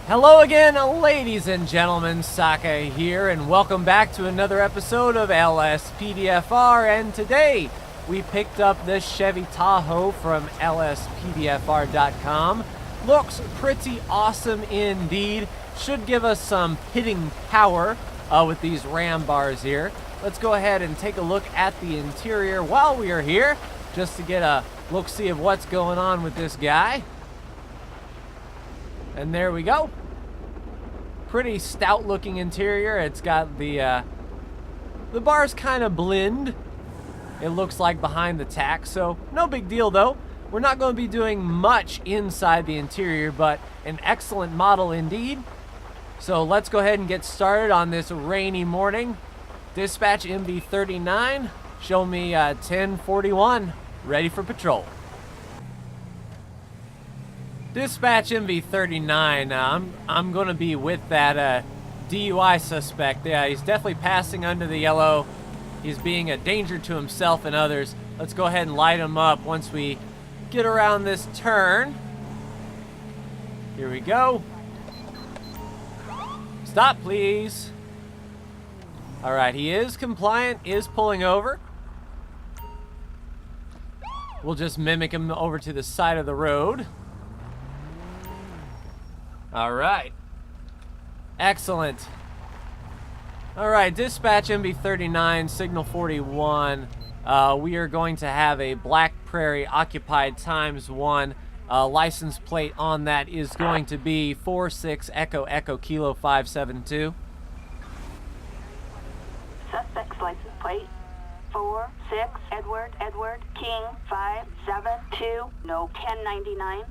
Hello again, ladies and gentlemen, Saka here, and welcome back to another episode of LSPDFR, and today we picked up this Chevy Tahoe from LSPDFR.com. Looks pretty awesome indeed. Should give us some hitting power with these ram bars here. Let's go ahead and take a look at the interior while we are here, just to get a look-see of what's going on with this guy. And there we go. Pretty stout looking interior. It's got the bars kind of blend, it looks like, behind the tack, so no big deal though. We're not going to be doing much inside the interior, but an excellent model indeed. So let's go ahead and get started on this rainy morning. Dispatch NV39, show me 1041, ready for patrol. Dispatch NV39, I'm going to be with that DUI suspect. Yeah, he's definitely passing under the yellow. He's being a danger to himself and others. Let's go ahead and light him up once we get around this turn. Here we go. Stop, please. All right, he is compliant, is pulling over. We'll just mimic him over to the side of the road. All right. Excellent. All right, dispatch NV39, signal 41. We are going to have a Black Prairie occupied ×1. License plate on that is going to be 46 Echo Echo Kilo 572. Suspect's license plate 46 Edward King 572. No 1099.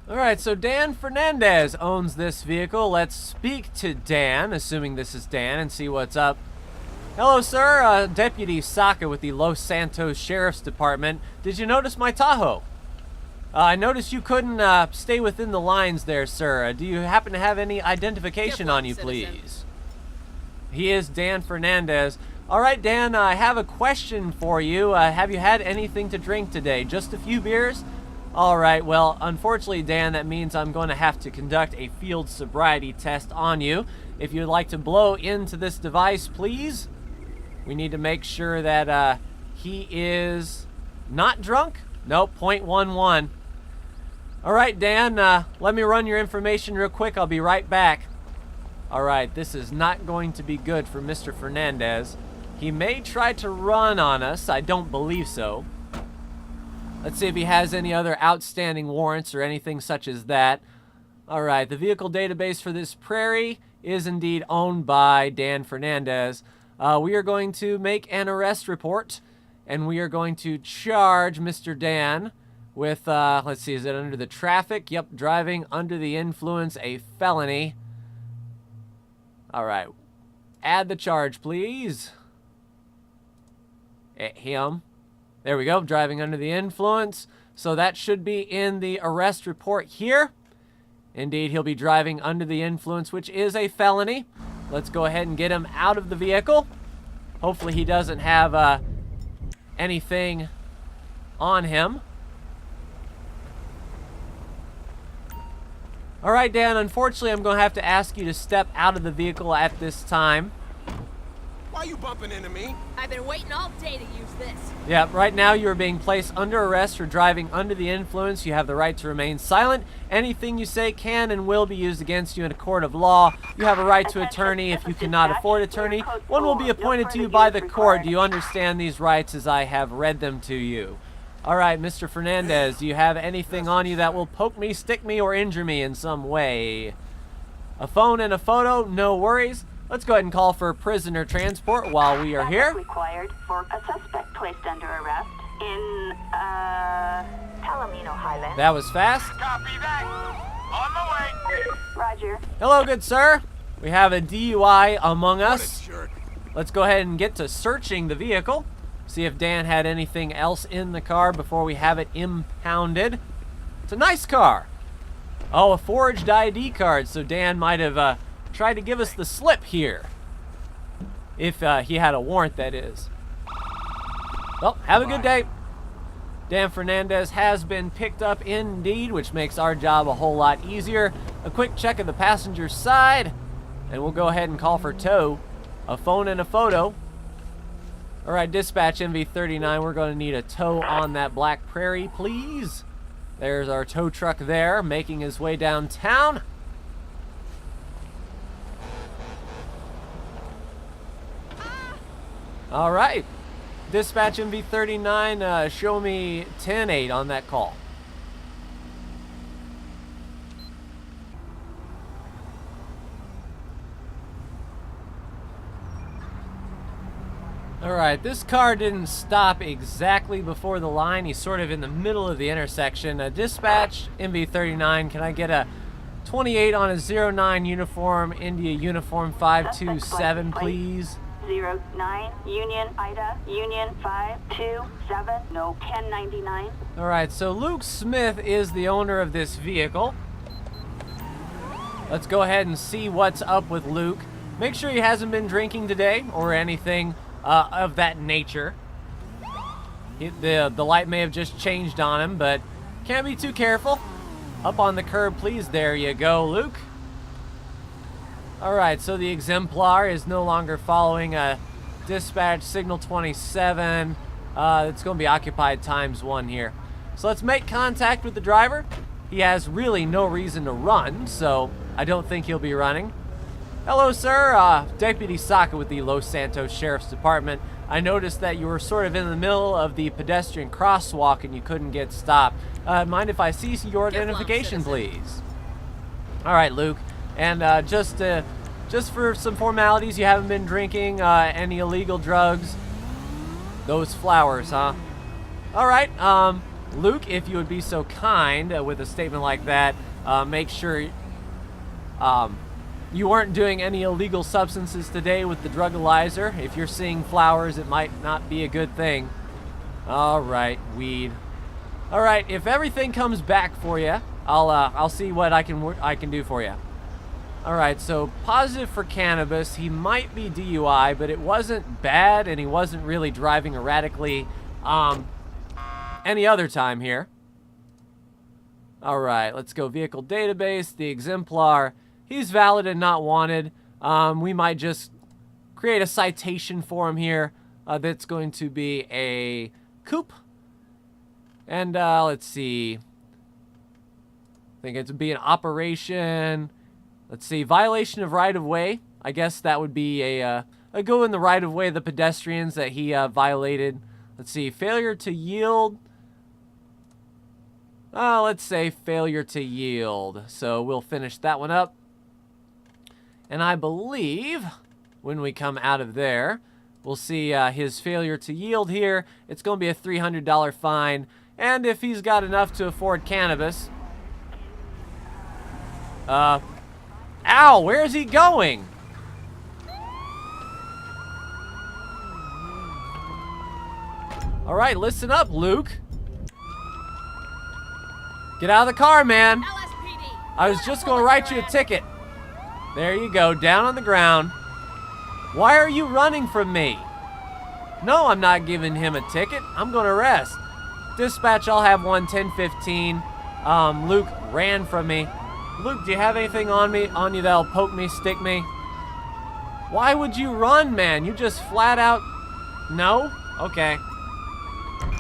All right, so Dan Fernandez owns this vehicle. Let's speak to Dan, assuming this is Dan, and see what's up. Hello, sir. Deputy Saka with the Los Santos Sheriff's Department. Did you notice my Tahoe? I noticed you couldn't stay within the lines there, sir. Do you happen to have any identification on you, please? He is Dan Fernandez. All right, Dan, I have a question for you. Have you had anything to drink today? Just a few beers? All right, well, unfortunately, Dan, that means I'm going to have to conduct a field sobriety test on you. If you'd like to blow into this device, please. We need to make sure that he is not drunk. Nope, 0.11. All right, Dan, let me run your information real quick. I'll be right back. All right, this is not going to be good for Mr. Fernandez. He may try to run on us. I don't believe so. Let's see if he has any other outstanding warrants or anything such as that. All right, the vehicle database for this prairie is indeed owned by Dan Fernandez. We are going to make an arrest report, and we are going to charge Mr. Dan with, let's see, is it under the traffic? Yep, driving under the influence, a felony. All right, add the charge, please. Him. There we go, driving under the influence. So that should be in the arrest report here. Indeed, he'll be driving under the influence, which is a felony. Let's go ahead and get him out of the vehicle. Hopefully he doesn't have anything on him. All right, Dan, unfortunately, I'm going to have to ask you to step out of the vehicle at this time. Why are you bumping into me? I've been waiting all day to use this. Yeah, right now you are being placed under arrest for driving under the influence. You have the right to remain silent. Anything you say can and will be used against you in a court of law. You have a right to attorney if you cannot afford attorney. One will be appointed to you by the court. Do you understand these rights as I have read them to you? All right, Mr. Fernandez, do you have anything on you that will poke me, stick me, or injure me in some way? A phone and a photo, no worries. Let's go ahead and call for prisoner transport while we are here. Required for a suspect placed under arrest in Palomino Highlands. That was fast. Copy that. On my way. Roger. Hello, good sir. We have a DUI among What a us. jerk. Let's go ahead and get to searching the vehicle. See if Dan had anything else in the car before we have it impounded. It's a nice car. Oh, a forged ID card. So Dan might have tried to give us the slip here. If he had a warrant, that is. Well, have a good day. Dan Fernandez has been picked up indeed, which makes our job a whole lot easier. a quick check of the passenger side, and we'll go ahead and call for tow. A phone and a photo. All right, dispatch NV39, we're going to need a tow on that Black Prairie, please. There's our tow truck there, making his way downtown. All right, dispatch NV39, show me 10-8 on that call. Alright, this car didn't stop exactly before the line. He's sort of in the middle of the intersection. Dispatch, NV39, can I get a 28 on a 09 uniform, India uniform 527, please? 09, Union, Ida, Union 527, no 1099. Alright, so Luke Smith is the owner of this vehicle. Let's go ahead and see what's up with Luke. Make sure he hasn't been drinking today or anything of that nature. The light may have just changed on him, but can't be too careful. Up on the curb, please. There you go, Luke. Alright, so the exemplar is no longer following a dispatch signal 27. It's going to be occupied ×1 here. So let's make contact with the driver. He has really no reason to run, so I don't think he'll be running. Hello, sir. Deputy Saka with the Los Santos Sheriff's Department. I noticed that you were sort of in the middle of the pedestrian crosswalk and you couldn't get stopped. Mind if I see your identification, please? All right, Luke. And just for some formalities, you haven't been drinking any illegal drugs? Those flowers, huh? All right, Luke, if you would be so kind with a statement like that, make sure you weren't doing any illegal substances today with the Breathalyzer. If you're seeing flowers, it might not be a good thing. All right, weed. All right, if everything comes back for you, I'll see what I can do for you. All right, so positive for cannabis. He might be DUI, but it wasn't bad, and he wasn't really driving erratically any other time here. All right, let's go vehicle database, the exemplar. He's valid and not wanted. We might just create a citation for him here that's going to be a coupe. And let's see. I think it would be an operation. Let's see, violation of right-of-way. I guess that would be a go in the right-of-way of the pedestrians that he violated. Let's see, failure to yield. Let's say failure to yield. So we'll finish that one up. And I believe when we come out of there, we'll see his failure to yield here. It's going to be a $300 fine. And if he's got enough to afford cannabis... Ow! Where is he going? Alright, listen up, Luke. Get out of the car, man. LSPD. I was just going to write you a ticket. There you go, down on the ground. Why are you running from me? No, I'm not giving him a ticket. I'm going to arrest. Dispatch, I'll have one 1015. Luke ran from me. Luke, do you have anything on you that'll poke me, stick me? Why would you run, man? You just flat out... No? Okay.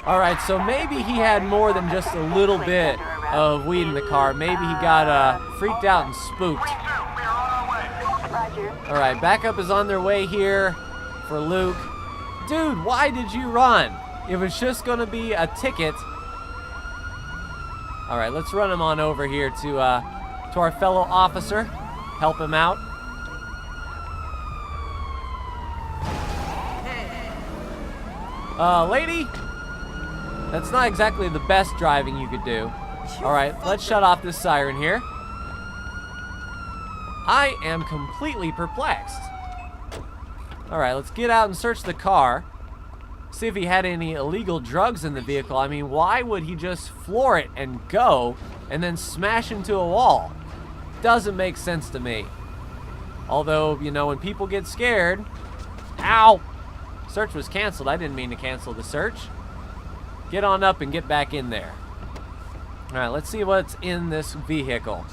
All right, so maybe he had more than just a little bit of weed in the car. Maybe he got freaked out and spooked. All right, backup is on their way here for Luke. Dude, why did you run? It was just going to be a ticket. All right, let's run him on over here to our fellow officer. Help him out. Lady, that's not exactly the best driving you could do. All right, let's shut off this siren here. I am completely perplexed. All right, let's get out and search the car. See if he had any illegal drugs in the vehicle. I mean, why would he just floor it and go and then smash into a wall? Doesn't make sense to me. Although, you know, when people get scared... Ow! Search was canceled. I didn't mean to cancel the search. Get on up and get back in there. All right, let's see what's in this vehicle.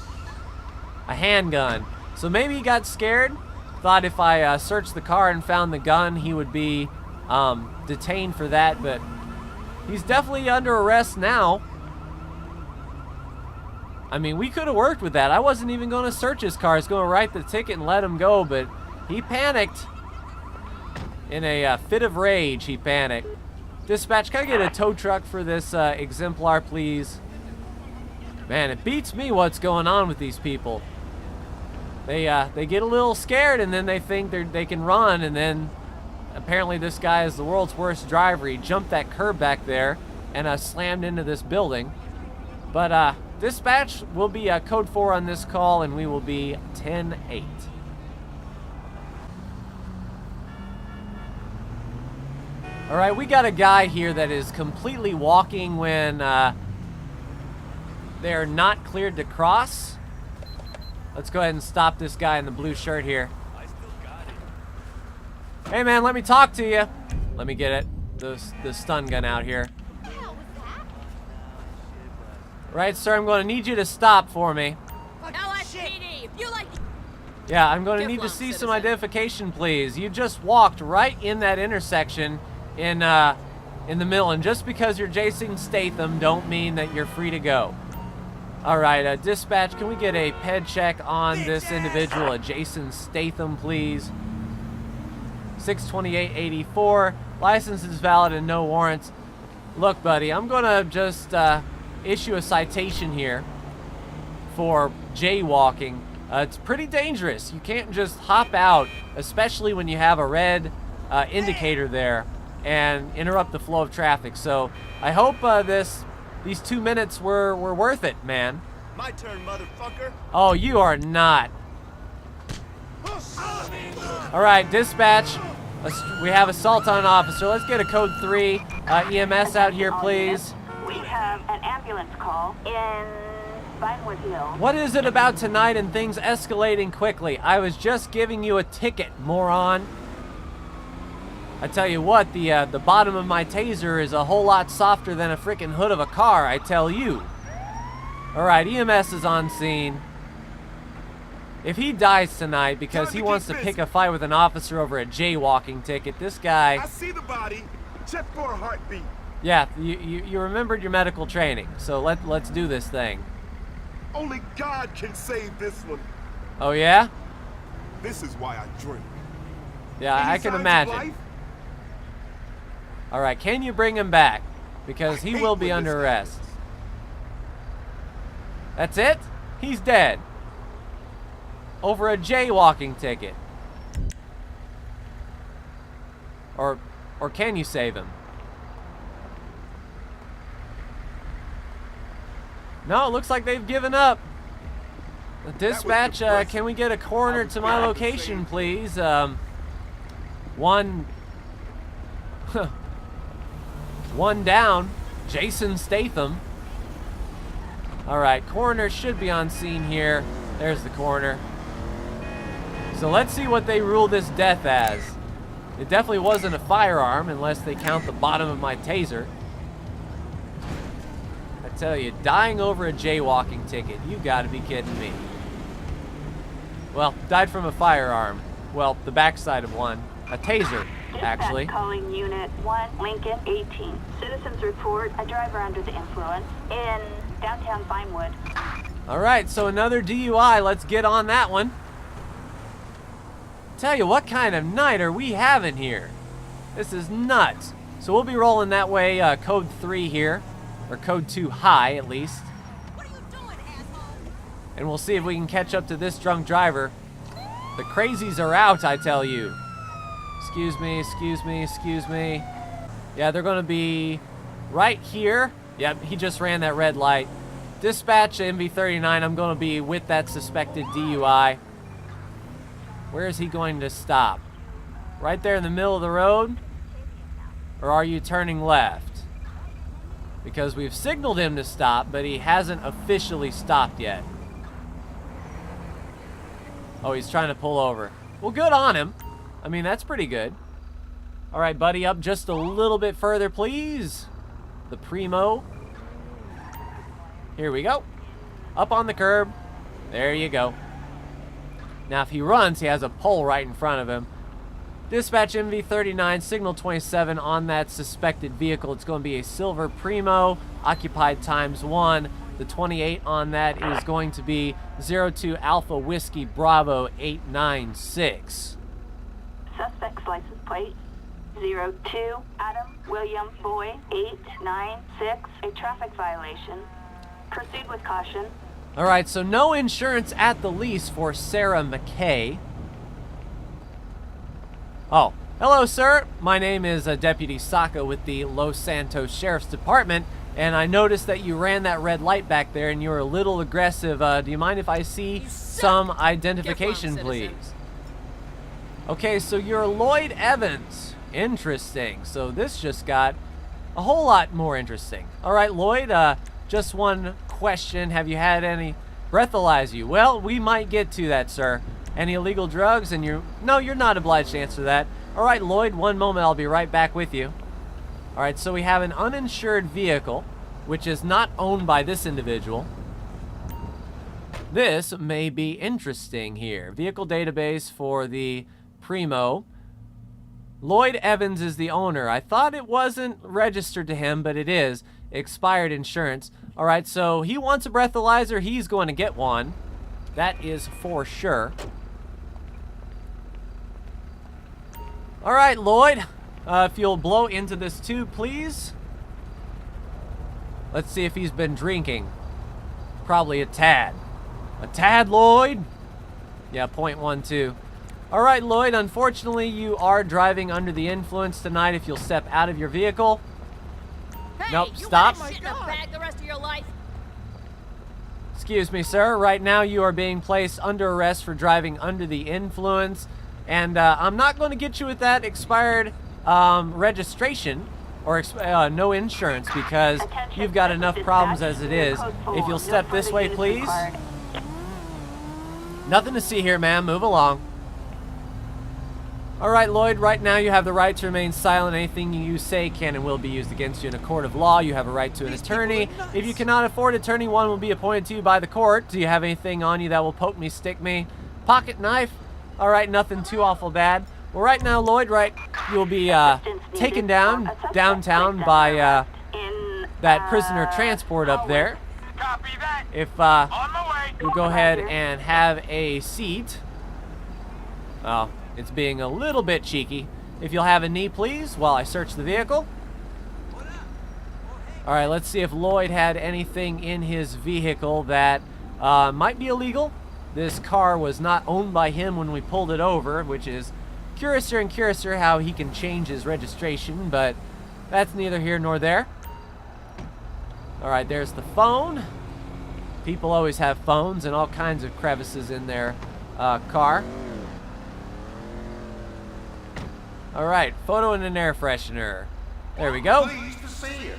a handgun. So maybe he got scared, thought if I searched the car and found the gun, he would be detained for that, but he's definitely under arrest now. I mean, we could have worked with that. I wasn't even going to search his car. I was going to write the ticket and let him go, but he panicked. In a fit of rage, he panicked. Dispatch, can I get a tow truck for this exemplar, please? Man, it beats me what's going on with these people. They get a little scared, and then they think they can run, and then apparently this guy is the world's worst driver. He jumped that curb back there and slammed into this building. But dispatch will be code 4 on this call, and we will be 10-8. All right, we got a guy here that is completely walking when they're not cleared to cross. Let's go ahead and stop this guy in the blue shirt here. Hey man, let me talk to you. Let me get it. The stun gun out here. Right, sir, I'm going to need you to stop for me. LSPD, if you like... Yeah, I'm going to Get need to along, see some citizen. identification, please. You just walked right in that intersection in the middle, and just because you're Jason Statham don't mean that you're free to go. All right, dispatch, can we get a ped check on this individual, a Jason Statham, please? 62884, license is valid and no warrants. Look, buddy, I'm gonna just issue a citation here for jaywalking. It's pretty dangerous. You can't just hop out, especially when you have a red indicator there, and interrupt the flow of traffic. So I hope these 2 minutes were worth it, man. My turn, motherfucker. Oh, you are not. All right, dispatch. We have assault on an officer. Let's get a code 3 EMS out here, please. We have an ambulance call in Vinewood Hill. What is it about tonight and things escalating quickly? I was just giving you a ticket, moron. I tell you what, the bottom of my taser is a whole lot softer than a freaking hood of a car, I tell you. All right, EMS is on scene. If he dies tonight because he wants to pick a fight with an officer over a jaywalking ticket, this guy... I see the body. Check for a heartbeat. Yeah, you remembered your medical training, so let's do this thing. Only God can save this one. Oh yeah? This is why I drink. Yeah, Any I can signs of imagine. life? All right, can you bring him back? Because he I will hate be when under this arrest. happens. That's it? He's dead. Over a jaywalking ticket. Or can you save him? No, it looks like they've given up. Dispatch, depressing. can we get a coroner to my location, please? One down. Jason Statham. All right, coroner should be on scene here. There's the coroner. So let's see what they rule this death as. It definitely wasn't a firearm unless they count the bottom of my taser. I tell you, dying over a jaywalking ticket, you gotta be kidding me. Well, died from a firearm. Well, the backside of one. A taser, actually. Dispatch calling Unit 1, Lincoln 18. Citizens report a driver under the influence in downtown Vinewood. All right, so another DUI. Let's get on that one. Tell you, what kind of night are we having here? This is nuts. So we'll be rolling that way, code 3 here, or code 2 high at least. What are you doing, asshole? And we'll see if we can catch up to this drunk driver. The crazies are out, I tell you. Excuse me, excuse me, excuse me. Yeah, they're gonna be right here. Yep, he just ran that red light. Dispatch MV39, I'm gonna be with that suspected DUI. Where is he going to stop? Right there in the middle of the road? Or are you turning left? Because we've signaled him to stop, but he hasn't officially stopped yet. Oh, he's trying to pull over. Well, good on him. I mean, that's pretty good. All right, buddy, up just a little bit further, please. The Primo. Here we go. Up on the curb. There you go. Now, if he runs, he has a pole right in front of him. Dispatch MV39, signal 27 on that suspected vehicle. It's going to be a silver Primo, occupied ×1. The 28 on that is going to be 02 Alpha Whiskey Bravo 896. Suspect's license plate 02 Adam William Boy 896. A traffic violation. Proceed with caution. All right, so no insurance at the lease for Sarah McKay. Oh, hello, sir. My name is Deputy Saka with the Los Santos Sheriff's Department, and I noticed that you ran that red light back there and you were a little aggressive. Do you mind if I see some identification, please? Okay, so you're Lloyd Evans. Interesting. So this just got a whole lot more interesting. All right, Lloyd, just one question. Have you had any breathalyze you? Well, we might get to that, sir. Any illegal drugs? And no, you're not obliged to answer that. All right, Lloyd, one moment. I'll be right back with you. All right, so we have an uninsured vehicle, which is not owned by this individual. This may be interesting here. Vehicle database for the Primo. Lloyd Evans is the owner. I thought it wasn't registered to him, but it is. Expired insurance. All right, so he wants a breathalyzer. He's going to get one. That is for sure. All right, Lloyd, if you'll blow into this tube, please. Let's see if he's been drinking. Probably a tad. A tad, Lloyd? Yeah, 0.12. All right, Lloyd, unfortunately, you are driving under the influence tonight. If you'll step out of your vehicle. Hey, Nope, you stop. wanna shit in a bag the rest of your life? Excuse me, sir. Right now, you are being placed under arrest for driving under the influence. And I'm not going to get you with that expired registration or no insurance because you've got enough problems as it is. If you'll step this way, please. Nothing to see here, ma'am. Move along. All right, Lloyd, right now you have the right to remain silent. Anything you say can and will be used against you in a court of law. You have a right to an attorney. If you cannot afford attorney, one will be appointed to you by the court. Do you have anything on you that will poke me, stick me? Pocket knife? All right, nothing too awful bad. Well, right now, Lloyd, you'll be taken downtown by that prisoner transport up there. If you go ahead and have a seat. Oh, it's being a little bit cheeky. If you'll have a knee, please, while I search the vehicle. All right, let's see if Lloyd had anything in his vehicle that might be illegal. This car was not owned by him when we pulled it over, which is curiouser and curiouser how he can change his registration, but that's neither here nor there. All right, there's the phone. People always have phones and all kinds of crevices in their car. All right, photo and an air freshener. There we go. Pleased to see you.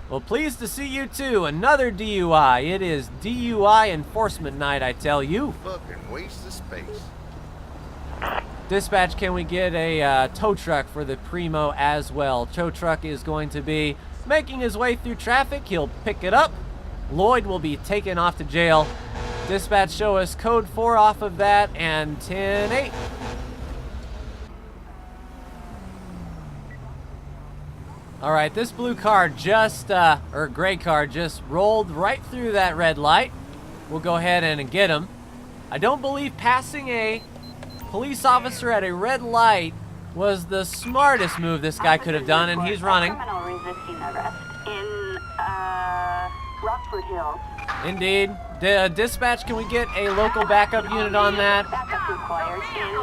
Well, pleased to see you too. Another DUI. It is DUI enforcement night, I tell you. Fucking waste of space. Dispatch, can we get a tow truck for the Primo as well? Tow truck is going to be making his way through traffic. He'll pick it up. Lloyd will be taken off to jail. Dispatch, show us code 4 off of that and 10-8. All right, this blue car or gray car just rolled right through that red light. We'll go ahead and get him. I don't believe passing a police officer at a red light was the smartest move this guy could have done, and he's running. Criminal resisting arrest in Rockford Hills. Indeed. Dispatch, can we get a local backup unit on that? Backup required in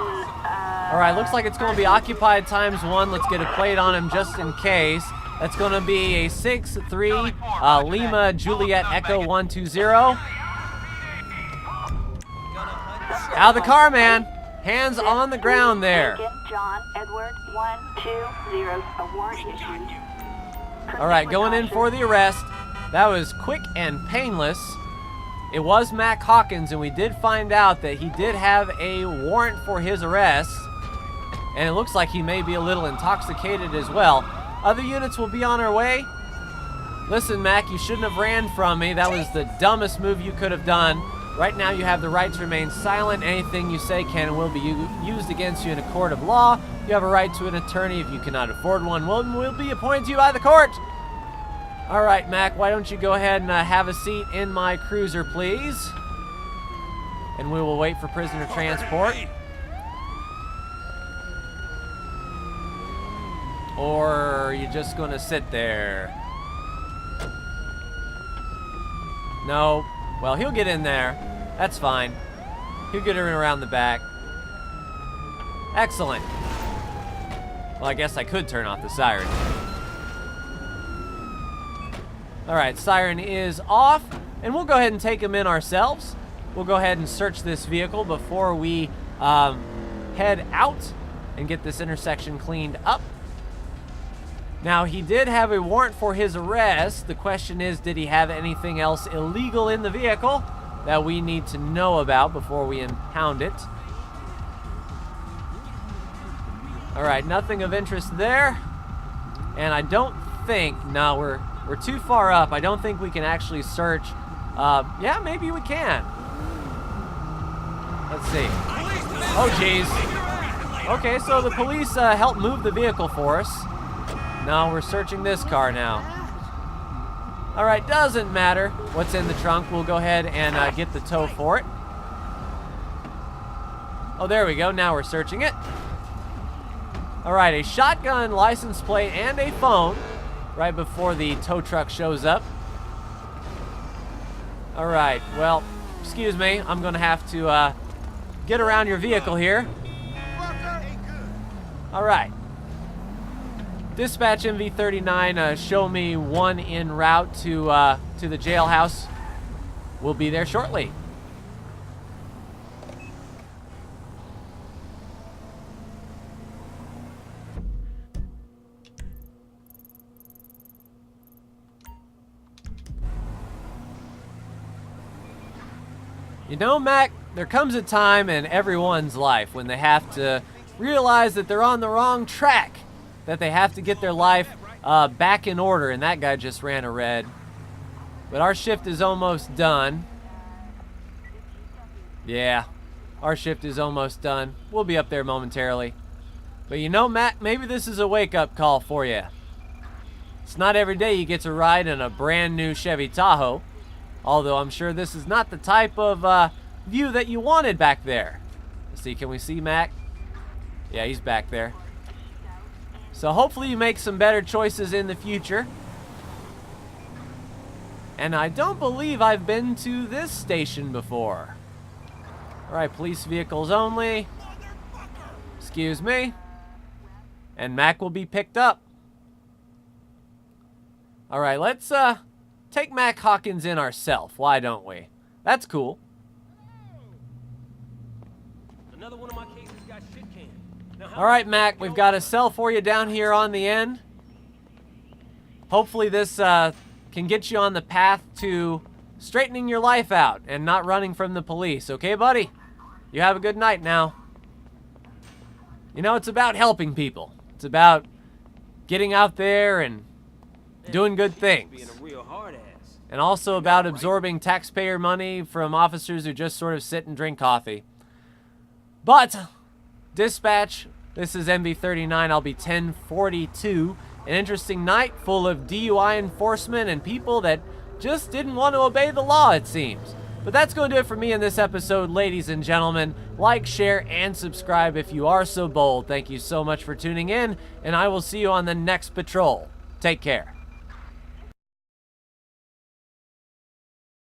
All right, looks like it's going to be occupied ×1. Let's get a plate on him just in case. That's going to be a 6-3 Lima Juliet Echo 120. Out of the car, man. Hands on the ground there. Lincoln John Edward 120. A warrant issued. All right, going in for the arrest. That was quick and painless. It was Mac Hawkins, and we did find out that he did have a warrant for his arrest. And it looks like he may be a little intoxicated as well. Other units will be on our way. Listen, Mac, you shouldn't have ran from me. That was the dumbest move you could have done. Right now, you have the right to remain silent. Anything you say can and will be used against you in a court of law. You have a right to an attorney. If you cannot afford one will be appointed to you by the court. All right, Mac, why don't you go ahead and have a seat in my cruiser, please? And we will wait for prisoner transport. Or are you just going to sit there? No. Well, he'll get in there. That's fine. He'll get her around the back. Excellent. Well, I guess I could turn off the siren. All right, siren is off, and we'll go ahead and take him in ourselves. We'll go ahead and search this vehicle before we head out and get this intersection cleaned up. Now, he did have a warrant for his arrest. The question is, did he have anything else illegal in the vehicle that we need to know about before we impound it? All right, nothing of interest there. And I don't think, no, we're too far up. I don't think we can actually search. Yeah, maybe we can. Let's see. Oh, geez. Okay, so the police helped move the vehicle for us. No, we're searching this car now. All right, doesn't matter what's in the trunk. We'll go ahead and get the tow for it. Oh, there we go. Now we're searching it. All right, a shotgun license plate and a phone right before the tow truck shows up. All right, well, excuse me. I'm going to have to get around your vehicle here. All right. Dispatch NV39, show me one en route to the jailhouse. We'll be there shortly. You know, Mac, there comes a time in everyone's life when they have to realize that they're on the wrong track, that they have to get their life back in order, and that guy just ran a red. But our shift is almost done. Yeah, our shift is almost done. We'll be up there momentarily. But you know, Mac, maybe this is a wake-up call for you. It's not every day you get to ride in a brand new Chevy Tahoe, although I'm sure this is not the type of view that you wanted back there. Let's see, can we see Mac? Yeah, he's back there. So hopefully you make some better choices in the future. And I don't believe I've been to this station before. All right, police vehicles only. Excuse me. And Mac will be picked up. All right, let's take Mac Hawkins in ourselves. Why don't we? That's cool. Another one of my cases got shit canned. All right, Mac, we've got a cell for you down here on the end. Hopefully this can get you on the path to straightening your life out and not running from the police. Okay, buddy? You have a good night now. You know, it's about helping people. It's about getting out there and doing good things. Being a real hard ass. And also about absorbing taxpayer money from officers who just sort of sit and drink coffee. But, dispatch, this is NV39, I'll be 1042. An interesting night full of DUI enforcement and people that just didn't want to obey the law, it seems. But that's going to do it for me in this episode, ladies and gentlemen. Like, share, and subscribe if you are so bold. Thank you so much for tuning in, and I will see you on the next patrol. Take care.